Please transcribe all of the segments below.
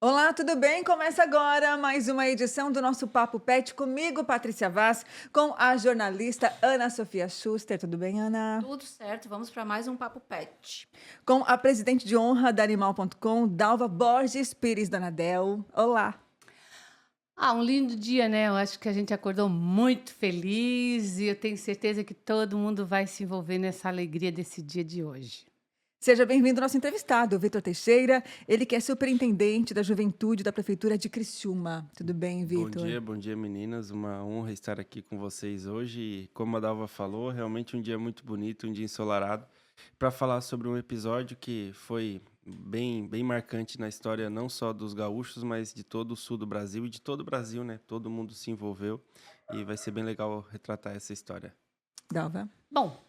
Olá, tudo bem? Começa agora mais uma edição do nosso Papo Pet comigo, Patrícia Vaz, com a jornalista Ana Sofia Schuster. Tudo bem, Ana? Tudo certo, vamos para mais um Papo Pet. Com a presidente de honra da Animal.com, Dalva Borges Pires Donadel. Olá. Um lindo dia, né, eu acho que a gente acordou muito feliz e eu tenho certeza que todo mundo vai se envolver nessa alegria desse dia de hoje. Seja bem-vindo ao nosso entrevistado, Vitor Teixeira. Ele que é superintendente da Juventude da Prefeitura de Criciúma. Tudo bem, Vitor? Bom dia meninas. Uma honra estar aqui com vocês hoje. E como a Dalva falou, realmente um dia muito bonito, um dia ensolarado, para falar sobre um episódio que foi bem marcante na história não só dos gaúchos, mas de todo o sul do Brasil e de todo o Brasil, né? Todo mundo se envolveu e vai ser bem legal retratar essa história. Dalva. Bom,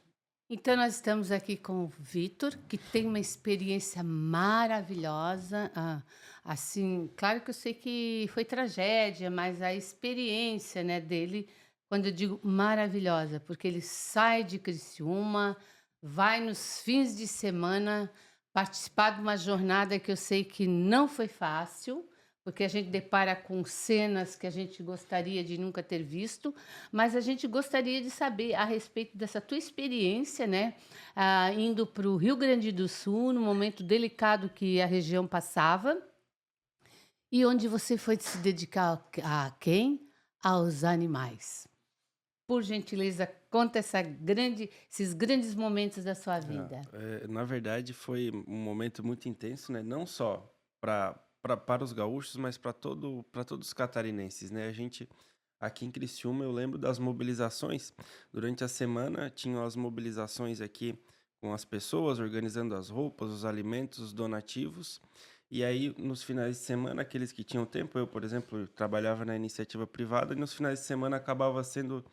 então nós estamos aqui com o Vitor, que tem uma experiência maravilhosa. Assim, claro que eu sei que foi tragédia, mas a experiência, né, dele, quando eu digo maravilhosa, porque ele sai de Criciúma, vai nos fins de semana participar de uma jornada que eu sei que não foi fácil, porque a gente depara com cenas que a gente gostaria de nunca ter visto, mas a gente gostaria de saber a respeito dessa tua experiência, né? Indo para o Rio Grande do Sul, no momento delicado que a região passava, e onde você foi se dedicar a quem? Aos animais. Por gentileza, conta esses grandes momentos da sua vida. Na verdade, foi um momento muito intenso, né? Não só para os gaúchos, mas para todos os catarinenses, né? A gente aqui em Criciúma, eu lembro das mobilizações. Durante a semana, tinham as mobilizações aqui com as pessoas, organizando as roupas, os alimentos, os donativos. E aí, nos finais de semana, aqueles que tinham tempo, eu, por exemplo, trabalhava na iniciativa privada, e nos finais de semana acabava sendo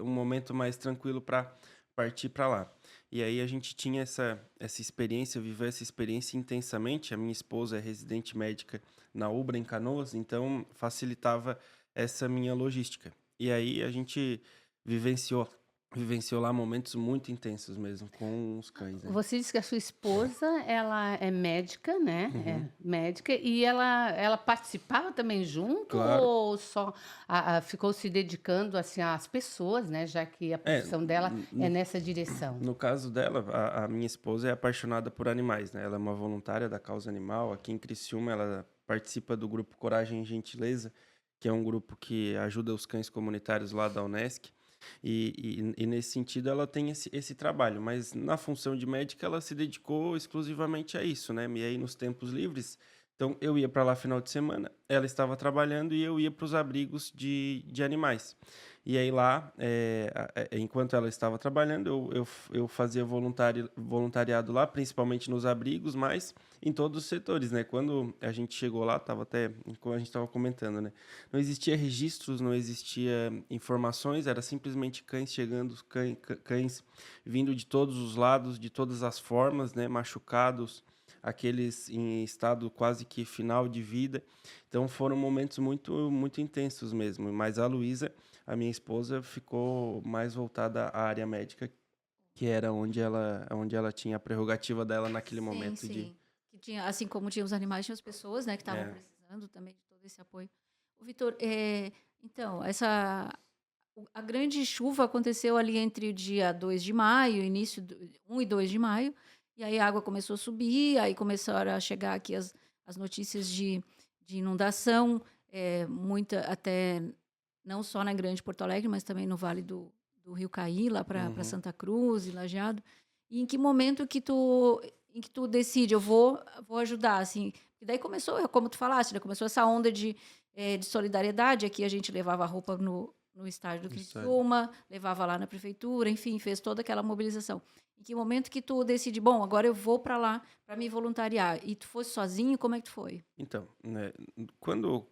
um momento mais tranquilo para partir para lá. E aí a gente tinha essa experiência, viveu essa experiência intensamente. A minha esposa é residente médica na Ubra, em Canoas, então facilitava essa minha logística. E aí a gente vivenciou, vivenciou lá momentos muito intensos mesmo com os cães, né? Você disse que a sua esposa, ela é médica, né, Uhum. médica, e ela participava também junto Claro. ou só ficou se dedicando, assim, às pessoas, né, já que a É, profissão dela é nessa direção? no caso dela, a minha esposa é apaixonada por animais, né? Ela é uma voluntária da causa animal. Aqui em Criciúma, ela participa do grupo Coragem e Gentileza, que é um grupo que ajuda os cães comunitários lá da Unesc. E nesse sentido, ela tem esse trabalho, mas na função de médica, ela se dedicou exclusivamente a isso, né? E aí, nos tempos livres, então eu ia para lá final de semana, ela estava trabalhando e eu ia para os abrigos de animais. E aí lá, enquanto ela estava trabalhando, eu fazia voluntariado lá, principalmente nos abrigos, mas em todos os setores, né? Quando a gente chegou lá, estava até, como a gente estava comentando, né? Não existia registros, não existia informações, era simplesmente cães chegando, cães vindo de todos os lados, de todas as formas, né? Machucados, aqueles em estado quase que final de vida. Então foram momentos muito intensos mesmo. Mas a Luísa, a minha esposa, ficou mais voltada à área médica, que era onde ela tinha a prerrogativa dela naquele Sim, momento de. sim. Que tinha, assim como tinha os animais, tinha as pessoas, né, que estavam É, precisando também de todo esse apoio. O Vitor, então, a grande chuva aconteceu ali entre o dia 2 de maio, início do 1 e 2 de maio, e aí a água começou a subir, aí começaram a chegar aqui as notícias de inundação, muita até não só na Grande Porto Alegre, mas também no Vale do Rio Caí, lá para uhum. Santa Cruz e Lajeado. E em que momento em que tu decide, vou ajudar, assim? E daí começou, como tu falaste, né, começou essa onda de solidariedade. Aqui a gente levava roupa no estádio do Isso é. Criciúma, levava lá na prefeitura, enfim, fez toda aquela mobilização. Em que momento que tu decide, bom, agora eu vou para lá para me voluntariar? E tu fosse sozinho, como é que tu foi? Então, né, quando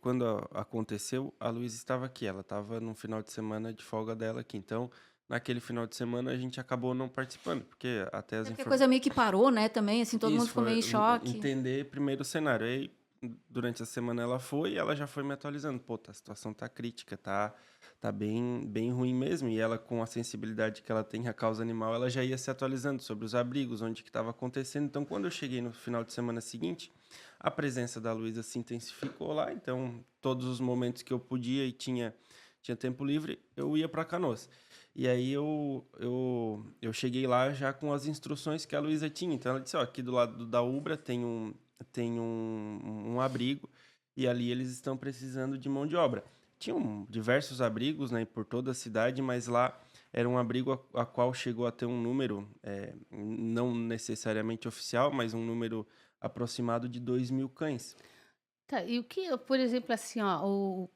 aconteceu, a Luísa estava aqui, ela estava no final de semana de folga dela aqui. Então, naquele final de semana, a gente acabou não participando, porque até as Até porque a informações. coisa meio que parou, né, também, assim, todo mundo Isso, ficou foi meio em choque. entender primeiro o cenário. Aí, durante a semana ela foi e ela já foi me atualizando. Pô, a situação tá crítica, tá bem ruim mesmo. E ela, com a sensibilidade que ela tem à causa animal, ela já ia se atualizando sobre os abrigos, onde que estava acontecendo. Então, quando eu cheguei no final de semana seguinte, a presença da Luísa se intensificou lá, então todos os momentos que eu podia e tinha tempo livre, eu ia para Canoas. E aí eu cheguei lá já com as instruções que a Luísa tinha. Então ela disse, ó, aqui do lado da Ubra tem um abrigo e ali eles estão precisando de mão de obra. Tinham diversos abrigos, né, por toda a cidade, mas lá era um abrigo a qual chegou a ter um número, não necessariamente oficial, mas um número aproximado de 2.000 cães. Tá, e o que, por exemplo, assim, ó,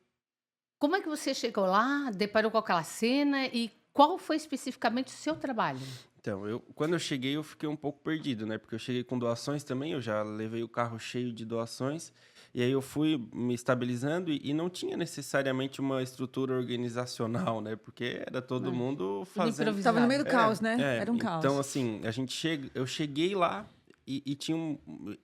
como é que você chegou lá, deparou com aquela cena e qual foi especificamente o seu trabalho? Então, quando eu cheguei, eu fiquei um pouco perdido, né? Porque eu cheguei com doações também, eu já levei o carro cheio de doações, e aí eu fui me estabilizando e não tinha necessariamente uma estrutura organizacional, né? Porque era todo É, mundo tudo fazendo. Tava no meio do improvisado. caos, né? Era um Então, caos. assim, eu cheguei lá e tinha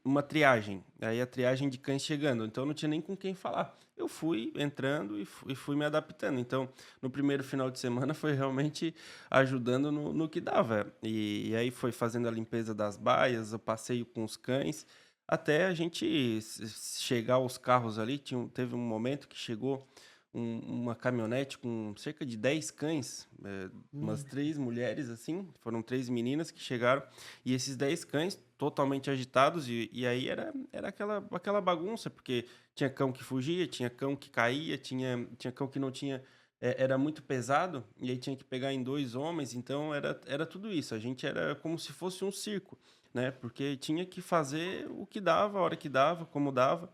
uma triagem, aí a triagem de cães chegando, então eu não tinha nem com quem falar. Eu fui entrando e fui me adaptando. Então, no primeiro final de semana foi realmente ajudando no que dava. E aí foi fazendo a limpeza das baias, o passeio com os cães, até a gente chegar aos carros ali. Teve um momento que chegou uma caminhonete com cerca de 10 cães, umas 3 mulheres, assim, foram 3 meninas que chegaram, e esses 10 cães totalmente agitados, e aí era aquela bagunça, porque tinha cão que fugia, tinha cão que caía, tinha cão que não tinha, era muito pesado, e aí tinha que pegar em 2 homens, então era tudo isso, a gente era como se fosse um circo, né, porque tinha que fazer o que dava, a hora que dava, como dava,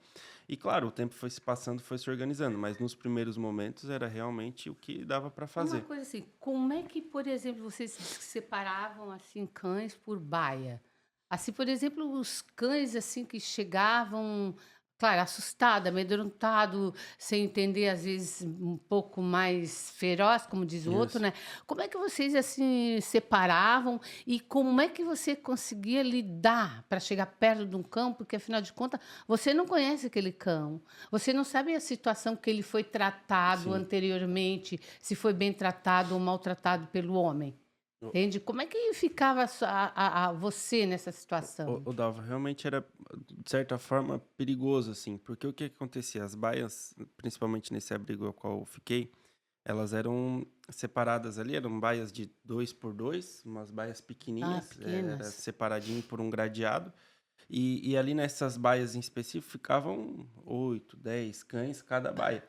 e claro, o tempo foi se passando, foi se organizando, mas nos primeiros momentos era realmente o que dava para E uma fazer. coisa assim, como é que, por exemplo, vocês separavam assim cães por baia? Assim, por exemplo, os cães assim que chegavam, claro, assustado, amedrontado, sem entender, às vezes um pouco mais feroz, como diz o outro, Isso. né? Como é que vocês assim separavam e como é que você conseguia lidar para chegar perto de um cão? Porque afinal de contas, você não conhece aquele cão. Você não sabe a situação que ele foi tratado Sim. anteriormente, se foi bem tratado ou maltratado pelo homem. O, Entende? Como é que ficava você nessa situação? o Dalva realmente era, de certa forma, perigoso, assim, porque o que acontecia? As baias, principalmente nesse abrigo ao qual eu fiquei, elas eram separadas ali, eram baias de 2 por 2, umas baias Ah, pequenininhas, era pequenas. separadinho por um gradeado, e ali nessas baias em específico ficavam 8, 10 cães cada baia.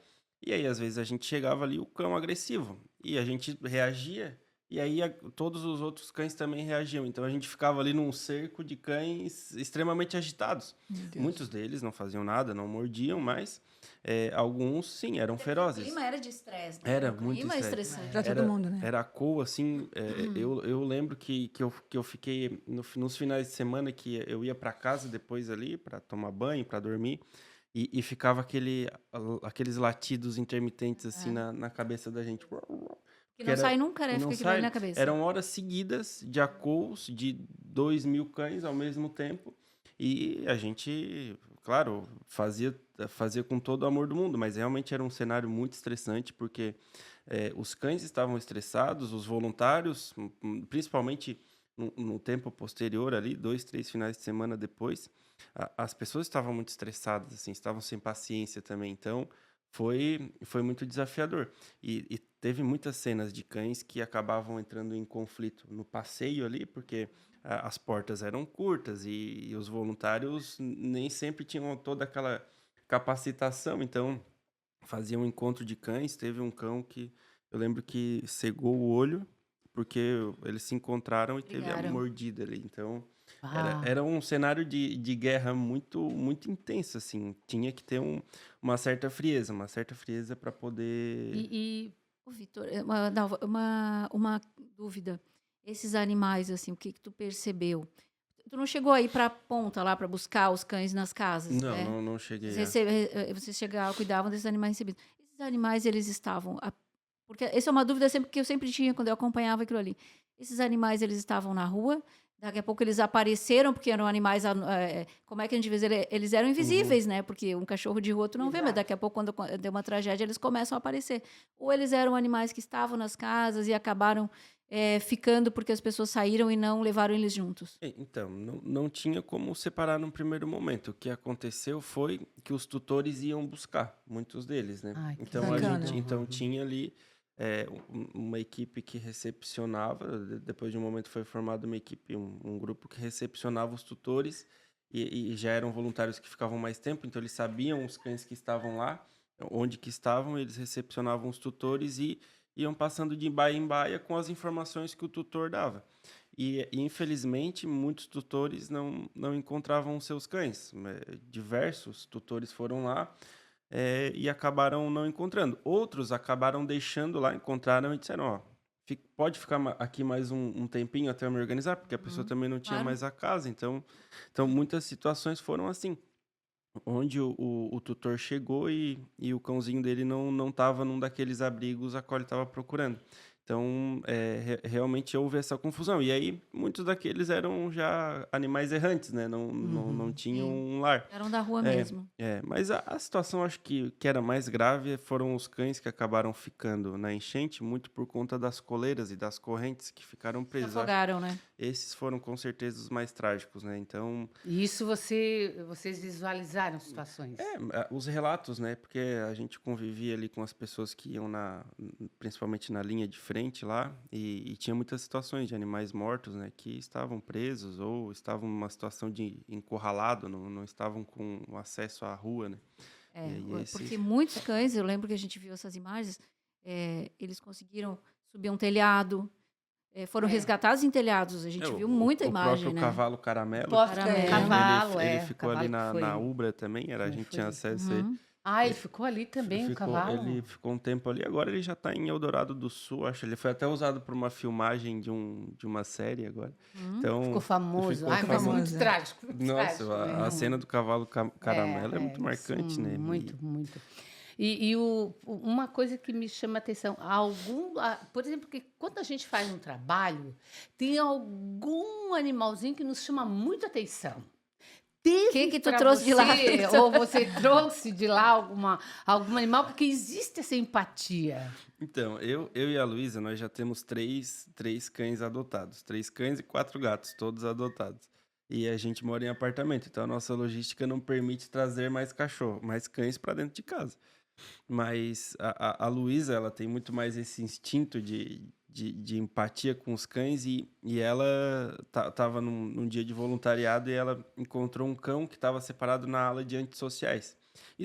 E aí, às vezes, a gente chegava ali, o cão agressivo, e a gente reagia, e aí todos os outros cães também reagiam. Então a gente ficava ali num cerco de cães extremamente agitados. Meu Deus. Muitos deles não faziam nada, não mordiam, mas alguns, sim, eram Até porque o ferozes. clima era de estresse, né? Era Era um muito clima estresse. estressante. Pra todo Era, mundo, né? era a coa, assim, eu lembro que eu fiquei nos finais de semana que eu ia para casa depois ali para tomar banho, para dormir, e ficava aqueles latidos intermitentes assim É. na cabeça da gente. Que Que não era, sai nunca, né? e não Fica aquilo ali sai, na cabeça. eram horas seguidas de acous de 2.000 cães ao mesmo tempo, e a gente, claro, fazia com todo o amor do mundo, mas realmente era um cenário muito estressante, porque os cães estavam estressados, os voluntários, principalmente no tempo posterior ali, 2, 3 finais de semana depois, as pessoas estavam muito estressadas, assim, estavam sem paciência também, então foi muito desafiador. E teve muitas cenas de cães que acabavam entrando em conflito no passeio ali, porque as portas eram curtas e os voluntários nem sempre tinham toda aquela capacitação, então fazia um encontro de cães. Teve um cão que eu lembro que cegou o olho porque eles se encontraram e teve a Brigaram. mordida ali. Então Ah, era um cenário de guerra muito muito intenso, assim. Tinha que ter uma certa frieza para poder. e Ô, Vitor, Dalva, uma dúvida. Esses animais, assim, o que que tu percebeu? Tu não chegou aí para a ponta lá para buscar os cães nas casas, Não, né? não cheguei Vocês, a. vocês chegavam, cuidavam desses animais recebidos. Esses animais, eles estavam... Porque essa é uma dúvida sempre que eu sempre tinha quando eu acompanhava aquilo ali. Esses animais, eles estavam na rua, Daqui a pouco eles apareceram, porque eram animais, como é que a gente diz? Eles eram invisíveis, né? Porque um cachorro de rua tu não vê, mas daqui a pouco, quando deu uma tragédia, eles começam a aparecer. Ou eles eram animais que estavam nas casas e acabaram ficando porque as pessoas saíram e não levaram eles juntos. Então, não tinha como separar num primeiro momento. O que aconteceu foi que os tutores iam buscar, muitos deles, né? Ai, que Então, bacana. tinha ali uma equipe que recepcionava, depois de um momento foi formada uma equipe, um grupo que recepcionava os tutores e já eram voluntários que ficavam mais tempo, então eles sabiam os cães que estavam lá, onde que estavam, eles recepcionavam os tutores e iam passando de baia em baia com as informações que o tutor dava. Infelizmente, muitos tutores não encontravam seus cães. Diversos tutores foram lá e acabaram não encontrando. Outros acabaram deixando lá, encontraram e disseram, ó, pode ficar aqui mais um tempinho até eu me organizar, porque a pessoa também não tinha claro. mais a casa. Então, muitas situações foram assim, onde o tutor chegou e o cãozinho dele não estava num daqueles abrigos a qual ele estava procurando. Então, realmente houve essa confusão. E aí, muitos daqueles eram já animais errantes, né? Não tinham Sim. um lar. Eram da rua mesmo. Mas a situação, acho que era mais grave, foram os cães que acabaram ficando na enchente, muito por conta das coleiras e das correntes que ficaram Se presos. afogaram, né? Esses foram, com certeza, os mais trágicos, né? Então, E isso vocês visualizaram situações? os relatos, né? Porque a gente convivia ali com as pessoas que iam principalmente na linha de frente lá, e tinha muitas situações de animais mortos, né? Que estavam presos ou estavam numa situação de encurralado, não estavam com acesso à rua, né? Porque muitos cães, eu lembro que a gente viu essas imagens, eles conseguiram subir um telhado, foram resgatados em telhados. A gente viu muita imagem, O próprio né? cavalo caramelo. Caramelo. Cavalo, ele ficou ali cavalo que na foi. Ubra também, a gente tinha acesso a ele. Uhum. Ah, ele ficou ali também, o cavalo? Ele ficou um tempo ali, agora ele já está em Eldorado do Sul, acho. Ele foi até usado para uma filmagem de uma série agora. Então, Ficou famoso. ficou Ai, mas famoso, muito trágico. Muito Nossa, trágico, a né? cena do cavalo caramelo é muito marcante, isso, né? Muito, muito. E uma coisa que me chama a atenção, por exemplo, que quando a gente faz um trabalho, tem algum animalzinho que nos chama muito atenção. Quem que tu pra trouxe de lá? Ou você trouxe de lá algum animal, porque existe essa empatia. Então, eu e a Luísa, nós já temos três cães adotados. 3 cães e 4 gatos, todos adotados. E a gente mora em apartamento, então a nossa logística não permite trazer mais cães para dentro de casa. Mas a Luísa, ela tem muito mais esse instinto de empatia com os cães e ela estava num dia de voluntariado e ela encontrou um cão que estava separado na ala de antissociais.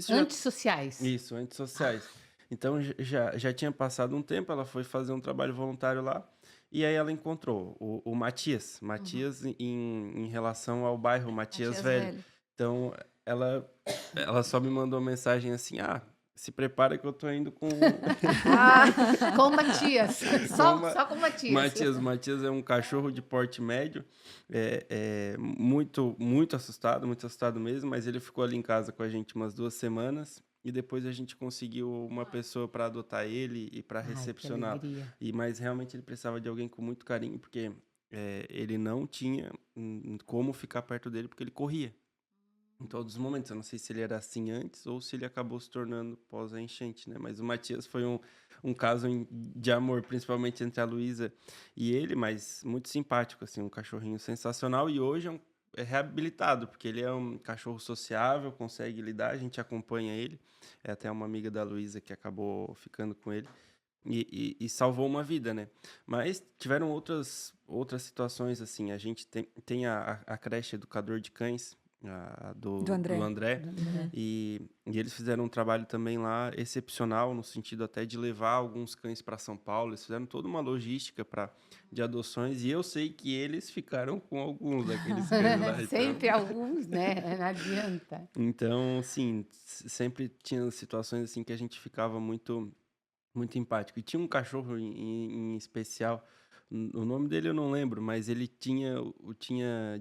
Antissociais. Isso, antissociais. Então já tinha passado um tempo, ela foi fazer um trabalho voluntário lá e aí ela encontrou o Matias. Matias em relação ao bairro Matias Velho. Então ela só me mandou uma mensagem assim, se prepara que eu tô indo com... Com o Matias. Só com o Matias. Matias é um cachorro de porte médio, muito, muito assustado mesmo, mas ele ficou ali em casa com a gente umas 2 semanas e depois a gente conseguiu uma pessoa para adotar ele e para recepcioná-lo. Mas realmente ele precisava de alguém com muito carinho, porque ele não tinha como ficar perto dele, porque ele corria em todos os momentos. Eu não sei se ele era assim antes ou se ele acabou se tornando pós a enchente, né? Mas o Matias foi um caso de amor, principalmente entre a Luísa e ele, mas muito simpático, assim, um cachorrinho sensacional. E hoje é reabilitado, porque ele é um cachorro sociável, consegue lidar, a gente acompanha ele. É até uma amiga da Luísa que acabou ficando com ele. E salvou uma vida, né? Mas tiveram outras situações, assim. A gente tem a creche Educador de Cães, do André. E eles fizeram um trabalho também lá excepcional, no sentido até de levar alguns cães para São Paulo. Eles fizeram toda uma logística de adoções e eu sei que eles ficaram com alguns daqueles cães lá. Sempre alguns, né? Não adianta. Então, sim, sempre tinha situações assim que a gente ficava muito, muito empático. E tinha um cachorro em especial, o nome dele eu não lembro, mas ele tinha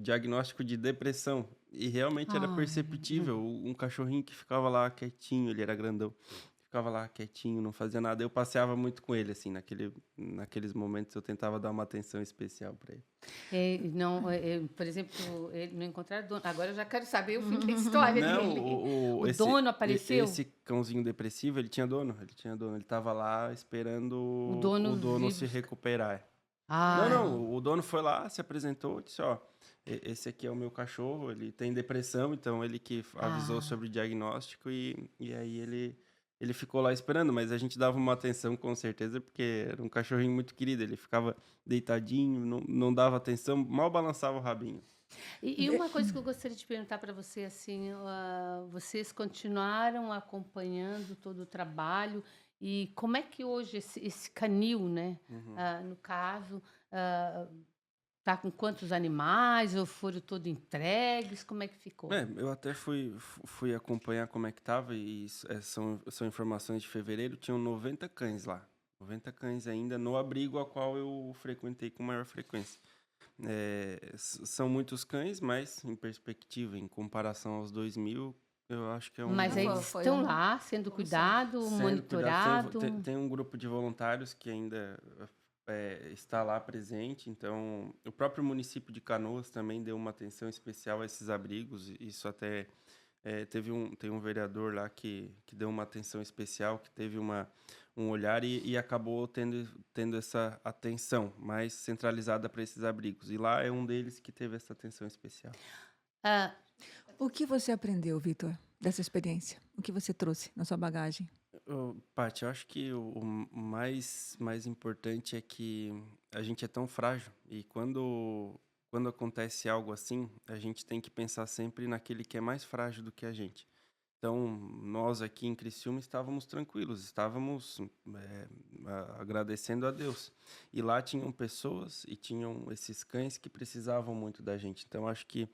diagnóstico de depressão. E realmente era perceptível. Um cachorrinho que ficava lá quietinho, ele era grandão. ficava lá quietinho, não fazia nada. Eu passeava muito com ele, assim, naqueles momentos eu tentava dar uma atenção especial para ele. Não, por exemplo, ele não encontraram dono. Agora eu já quero saber o fim da história Não, dele. o, O esse, dono e- apareceu? esse cãozinho depressivo, ele tava lá esperando O o dono dono vir se buscar. recuperar. Não, Ah, não, o dono foi lá, se apresentou, disse, ó, esse aqui é o meu cachorro, ele tem depressão, então ele que avisou ah. sobre o diagnóstico e aí ele ficou lá esperando, mas a gente dava uma atenção com certeza, porque era um cachorrinho muito querido, ele ficava deitadinho, não dava atenção, mal balançava o rabinho. E uma coisa que eu gostaria de perguntar para você, assim, vocês continuaram acompanhando todo o trabalho e como é que hoje esse canil, né, Uhum. no caso, tá com quantos animais ou foram todos entregues? Como é que ficou? Eu até fui acompanhar como é que tava e são informações de fevereiro, tinham 90 cães lá. 90 cães ainda no abrigo a qual eu frequentei com maior frequência. São muitos cães, mas em perspectiva, em comparação aos 2.000, eu acho que é Mas aí Foi, eles foi estão um. lá sendo Foi um salto. cuidado, sendo cuidado. monitorado. Tem um grupo de voluntários que ainda está lá presente, então o próprio município de Canoas também deu uma atenção especial a esses abrigos, isso até tem um vereador lá que deu uma atenção especial, que teve um olhar e acabou tendo essa atenção mais centralizada para esses abrigos. E lá é um deles que teve essa atenção especial. Ah, O que você aprendeu, Vitor, dessa experiência? O que você trouxe na sua bagagem? Paty, eu acho que o mais importante é que a gente é tão frágil e quando acontece algo assim, a gente tem que pensar sempre naquele que é mais frágil do que a gente. Então, nós aqui em Criciúma estávamos tranquilos, estávamos agradecendo a Deus. E lá tinham pessoas e tinham esses cães que precisavam muito da gente. Então, acho que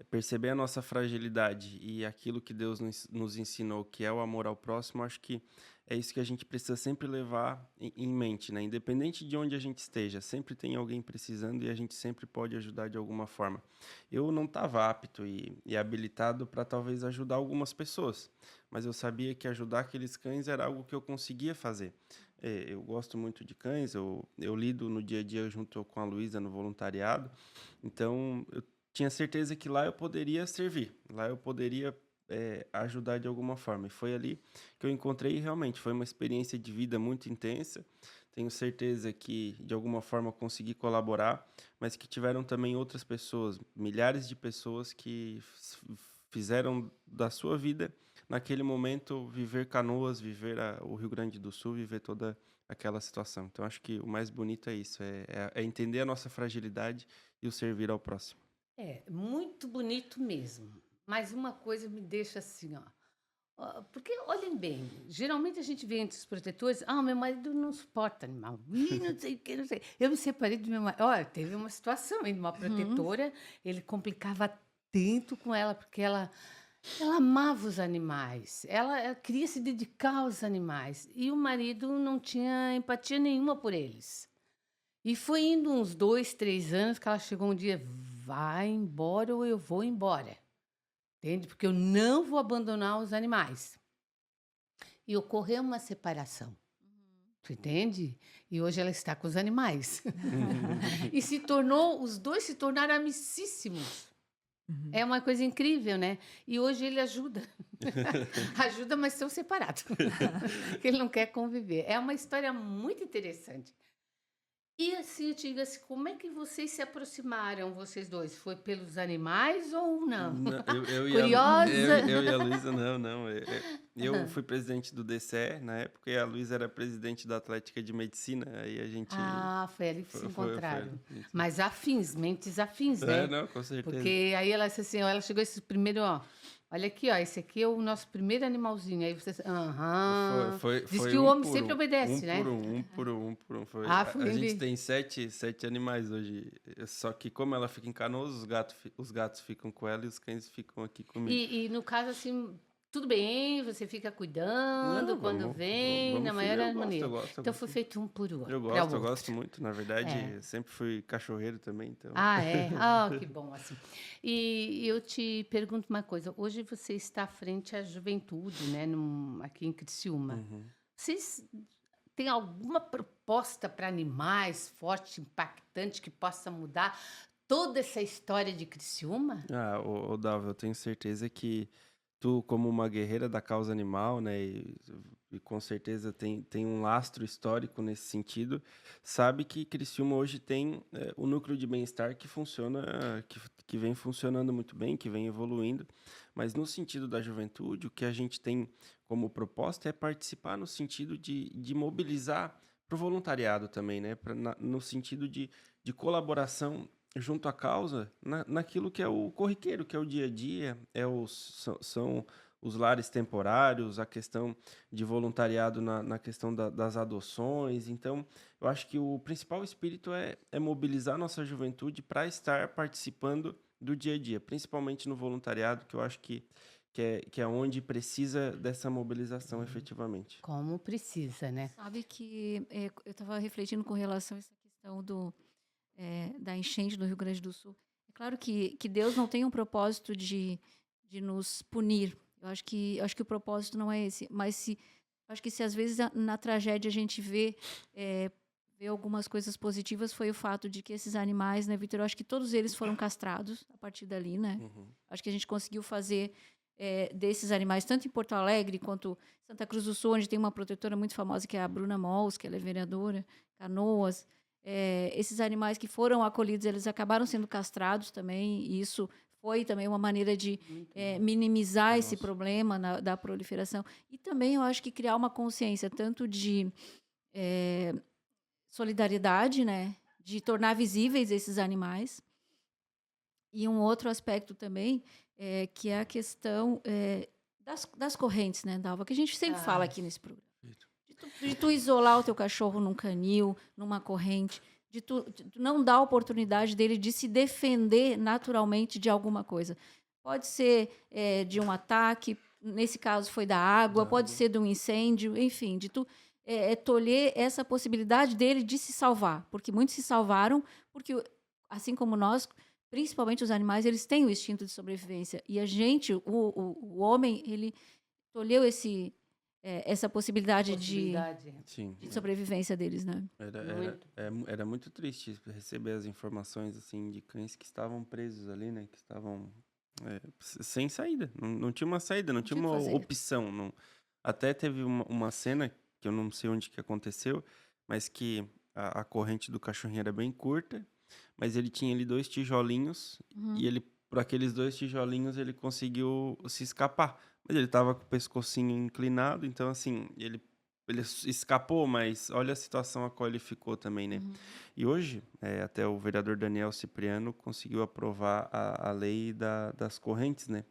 perceber a nossa fragilidade e aquilo que Deus nos ensinou, que é o amor ao próximo, acho que é isso que a gente precisa sempre levar em mente, né? Independente de onde a gente esteja, sempre tem alguém precisando e a gente sempre pode ajudar de alguma forma. Eu não estava apto e habilitado para talvez ajudar algumas pessoas, mas eu sabia que ajudar aqueles cães era algo que eu conseguia fazer. Eu gosto muito de cães, eu lido no dia a dia junto com a Luísa no voluntariado, então eu tinha certeza que lá eu poderia servir, lá eu poderia ajudar de alguma forma. E foi ali que eu encontrei e realmente foi uma experiência de vida muito intensa. Tenho certeza que de alguma forma consegui colaborar, mas que tiveram também outras pessoas, milhares de pessoas que fizeram da sua vida, naquele momento, viver Canoas, viver o Rio Grande do Sul, viver toda aquela situação. Então, acho que o mais bonito é isso, é entender a nossa fragilidade e o servir ao próximo. muito bonito mesmo. Mas uma coisa me deixa assim, ó. Porque, olhem bem, geralmente a gente vê entre os protetores, meu marido não suporta animal. Ih, não sei o que, não sei. Eu me separei do meu marido. Olha, teve uma situação aí, uma protetora, ele complicava tanto com ela, porque ela amava os animais, ela queria se dedicar aos animais, e o marido não tinha empatia nenhuma por eles. E foi indo uns 2, 3 anos que ela chegou um dia, vai embora ou eu vou embora. Entende? Porque eu não vou abandonar os animais. E ocorreu uma separação. Tu entende? E hoje ela está com os animais. E os dois se tornaram amicíssimos. É uma coisa incrível, né? E hoje ele ajuda. Ajuda, mas são separados. Porque ele não quer conviver. É uma história muito interessante. E assim, eu te digo assim, como é que vocês se aproximaram, vocês dois? Foi pelos animais ou não? Não, Curiosa. eu e a Luísa, não. Eu fui presidente do DCE na época e a Luísa era presidente da Atlética de Medicina. Aí a gente. Foi ali que se Foi encontraram. isso. Mas afins, mentes afins, né? Não, com certeza. Porque aí ela disse assim, ó, ela chegou esse primeiro, ó. Olha aqui, ó, esse aqui é o nosso primeiro animalzinho. Aí você, Diz que o homem sempre obedece, né? Um por um. Foi. Foi A gente ele. tem sete animais hoje. Só que como ela fica em Canoas, os gatos ficam com ela e os cães ficam aqui comigo. E no caso, assim, tudo bem, você fica cuidando Não, quando vamos, vem, na vamos maior filho, eu gosto, harmonia. eu gosto, eu Então foi gosto. feito um por Eu para o gosto, eu gosto outro. muito. Na É. verdade, sempre fui cachorreiro também, então. Ah, é? Ah, que bom, assim. E eu te pergunto uma coisa. Hoje você está à frente à juventude, né, aqui em Criciúma. Uhum. Vocês têm alguma proposta para animais forte, impactante, que possa mudar toda essa história de Criciúma? Ah, ô Dalva, eu tenho certeza que tu, como uma guerreira da causa animal, né, e com certeza tem um lastro histórico nesse sentido, sabe que Criciúma hoje tem o núcleo de bem-estar que funciona, que vem funcionando muito bem, que vem evoluindo, mas no sentido da juventude, o que a gente tem como proposta é participar no sentido de mobilizar para o voluntariado também, né, no sentido de colaboração junto à causa naquilo que é o corriqueiro, que é o dia a dia, são os lares temporários, a questão de voluntariado na questão das adoções. Então, eu acho que o principal espírito é mobilizar nossa juventude para estar participando do dia a dia, principalmente no voluntariado, que eu acho que é onde precisa dessa mobilização efetivamente. Como precisa, né? Sabe que eu estava refletindo com relação a essa questão da enchente do Rio Grande do Sul. É claro que Deus não tem um propósito de nos punir. Eu acho que o propósito não é esse. Mas acho que se às vezes na tragédia a gente vê algumas coisas positivas, foi o fato de que esses animais, né, Vitor? Eu acho que todos eles foram castrados a partir dali, né? Uhum. Acho que a gente conseguiu fazer desses animais, tanto em Porto Alegre quanto Santa Cruz do Sul, onde tem uma protetora muito famosa, que é a Bruna Mols, que ela é vereadora, Canoas. Esses animais que foram acolhidos, eles acabaram sendo castrados também, e isso foi também uma maneira de minimizar esse Nossa. problema da proliferação. E também eu acho que criar uma consciência tanto de solidariedade, né, de tornar visíveis esses animais. E um outro aspecto também, que é a questão das correntes, né, Dalva? Que a gente sempre fala aqui nesse programa. De tu isolar o teu cachorro num canil, numa corrente, de tu não dar a oportunidade dele de se defender naturalmente de alguma coisa. Pode ser de um ataque, nesse caso foi da água, pode ser de um incêndio, enfim, de tu tolher essa possibilidade dele de se salvar. Porque muitos se salvaram, porque, assim como nós, principalmente os animais, eles têm o instinto de sobrevivência. E a gente, o homem, ele tolheu essa possibilidade Sim. de sobrevivência deles, né? Era muito triste receber as informações assim de cães que estavam presos ali, né? Que estavam sem saída. Não tinha uma saída, não tinha tinha o uma que fazer. opção. Até teve uma cena que eu não sei onde que aconteceu, mas que a corrente do cachorrinho era bem curta, mas ele tinha ali 2 tijolinhos e ele, por aqueles 2 tijolinhos, ele conseguiu se escapar. Mas ele tava com o pescocinho inclinado, então assim, ele escapou, mas olha a situação a qual ele ficou também, né? E hoje, até o vereador Daniel Cipriano conseguiu aprovar a lei das correntes, né?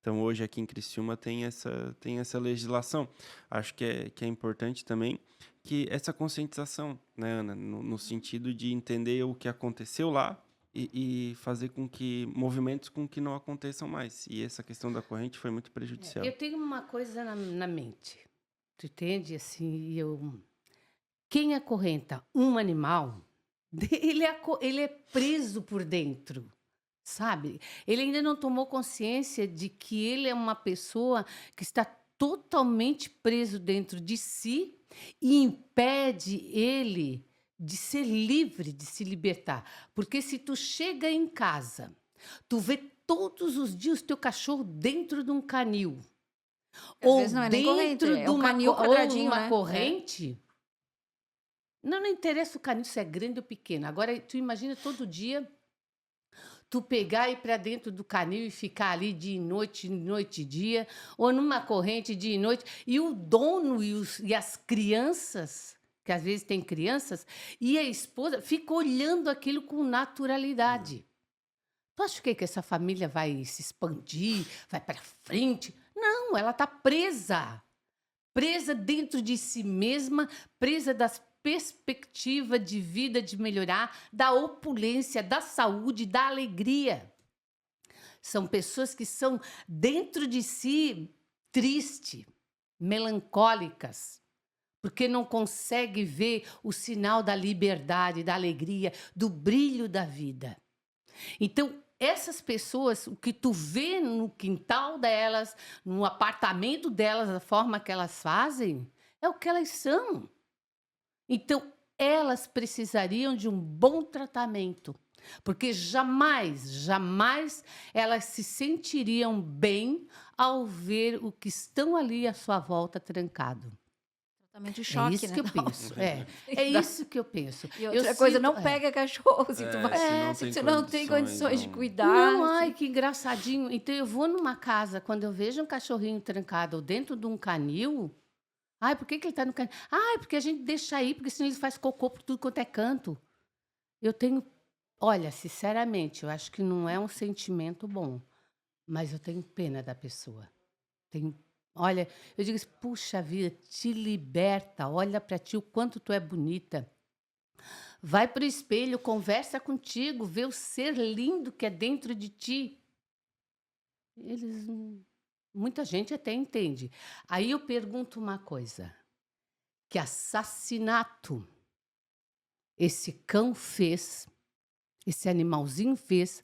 Então hoje aqui em Criciúma tem essa legislação. Acho que é importante também que essa conscientização, né, Ana? No sentido de entender o que aconteceu lá e fazer com que movimentos com que não aconteçam mais. E essa questão da corrente foi muito prejudicial. Eu tenho uma coisa na mente. Tu entende? Assim, quem acorrenta um animal, ele é preso por dentro, sabe? Ele ainda não tomou consciência de que ele é uma pessoa que está totalmente preso dentro de si e impede ele de ser livre, de se libertar. Porque se tu chega em casa, tu vê todos os dias teu cachorro dentro de um canil, Às ou vezes não é nem corrente, dentro é de um uma, canil ou quadradinho, uma né? corrente, não interessa o canil se é grande ou pequeno. Agora, tu imagina todo dia tu pegar e ir para dentro do canil e ficar ali dia e noite e dia, ou numa corrente dia e noite, e o dono e as crianças, que às vezes tem crianças, e a esposa fica olhando aquilo com naturalidade. Tu acha que essa família vai se expandir, vai para frente? Não, ela está presa. Presa dentro de si mesma, presa das perspectivas de vida, de melhorar, da opulência, da saúde, da alegria. São pessoas que são dentro de si triste, melancólicas, porque não consegue ver o sinal da liberdade, da alegria, do brilho da vida. Então, essas pessoas, o que tu vê no quintal delas, no apartamento delas, da forma que elas fazem, é o que elas são. Então, elas precisariam de um bom tratamento, porque jamais elas se sentiriam bem ao ver o que estão ali à sua volta trancado. Tratamento de É choque, isso né? que eu penso. É isso que eu penso. E Eu outra coisa, sinto- não é. pega cachorro se tu vai. se Se não tu tem não tem condições de não. cuidar. Não, ai, se- que engraçadinho. Então, eu vou numa casa, quando eu vejo um cachorrinho trancado dentro de um canil. Ai, por que ele está no canil? Ai, porque a gente deixa aí, porque senão ele faz cocô por tudo quanto é canto. Eu tenho. Olha, sinceramente, eu acho que não é um sentimento bom, mas eu tenho pena da pessoa. Tenho, olha, eu digo assim, puxa vida, te liberta, olha para ti o quanto tu é bonita. Vai pro espelho, conversa contigo, vê o ser lindo que é dentro de ti. Eles, muita gente até entende. Aí eu pergunto uma coisa: que assassinato esse cão fez, esse animalzinho fez,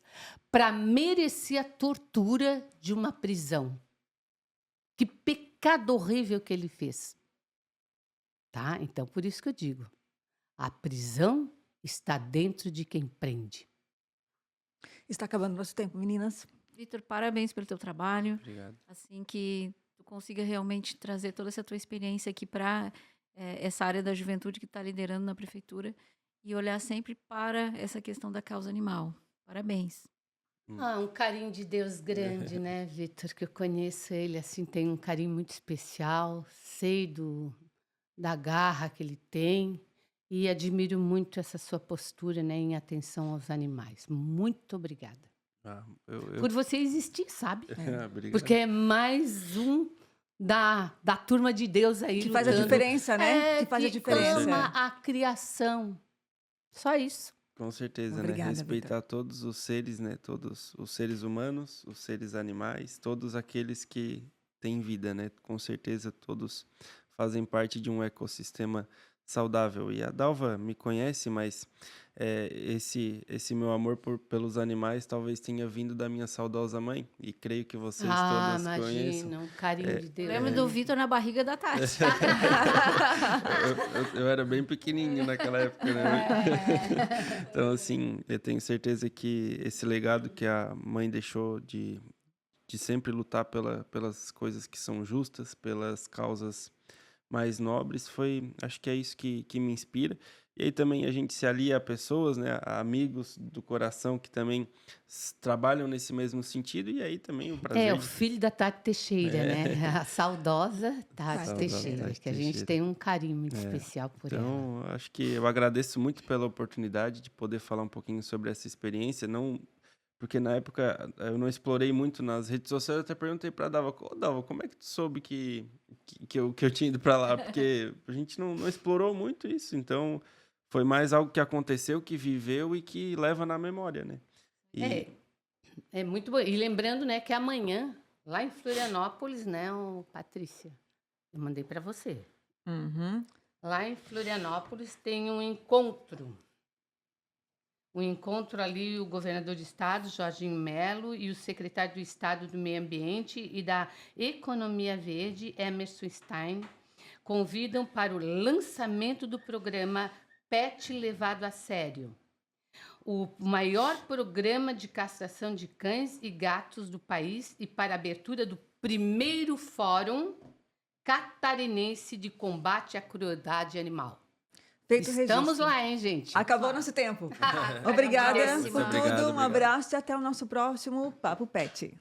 para merecer a tortura de uma prisão? Que pecado horrível que ele fez. Tá? Então, por isso que eu digo, a prisão está dentro de quem prende. Está acabando nosso tempo, meninas. Vitor, parabéns pelo teu trabalho. Obrigado. Assim que tu consiga realmente trazer toda essa tua experiência aqui para essa área da juventude que está liderando na prefeitura e olhar sempre para essa questão da causa animal. Parabéns. Ah, um carinho de Deus grande, né, Vitor? Que eu conheço ele, assim, tem um carinho muito especial, sei da garra que ele tem e admiro muito essa sua postura, né, em atenção aos animais. Muito obrigada. Ah, Por você existir, sabe? Obrigado. Porque é mais um da turma de Deus aí Que faz a lutando. diferença, né? É, que faz a que diferença. ama a criação. Só isso. Com certeza, Obrigada, né? Respeitar todos os seres, né? Todos os seres humanos, os seres animais, todos aqueles que têm vida, né? Com certeza todos fazem parte de um ecossistema saudável. E a Dalva me conhece, mas esse meu amor pelos animais talvez tenha vindo da minha saudosa mãe. E creio que vocês todas conheçam. Imagina, um carinho de Deus. Lembro do Vitor na barriga da Tati. Eu era bem pequenininho naquela época, né? Então, assim, eu tenho certeza que esse legado que a mãe deixou de sempre lutar pelas coisas que são justas, pelas causas mais nobres, acho que é isso que me inspira. E aí também a gente se alia a pessoas, né, a amigos do coração que também trabalham nesse mesmo sentido, e aí também o prazer É, o filho da Tati Teixeira, né? A saudosa Tati Saudosa Teixeira, Tati que a gente Teixeira. tem um carinho muito especial por ela. Então, acho que eu agradeço muito pela oportunidade de poder falar um pouquinho sobre essa experiência, não porque na época eu não explorei muito nas redes sociais, eu até perguntei para Dalva, Dalva, como é que tu soube que eu tinha ido para lá? Porque a gente não explorou muito isso, então foi mais algo que aconteceu, que viveu e que leva na memória, né? E É muito bom. E lembrando, né, que amanhã, lá em Florianópolis, né, Patrícia, eu mandei para você. Uhum. Lá em Florianópolis tem um encontro. Um encontro ali, o governador de estado, Jorginho Melo, e o secretário do Estado do Meio Ambiente e da Economia Verde, Emerson Stein, convidam para o lançamento do programa PET Levado a Sério, o maior programa de castração de cães e gatos do país, e para a abertura do primeiro Fórum Catarinense de Combate à Crueldade Animal. Feito o Estamos registro. lá, hein, gente? Acabou nosso tempo. Obrigada Muito por obrigado, tudo. Um obrigado. abraço e até o nosso próximo Papo Pet.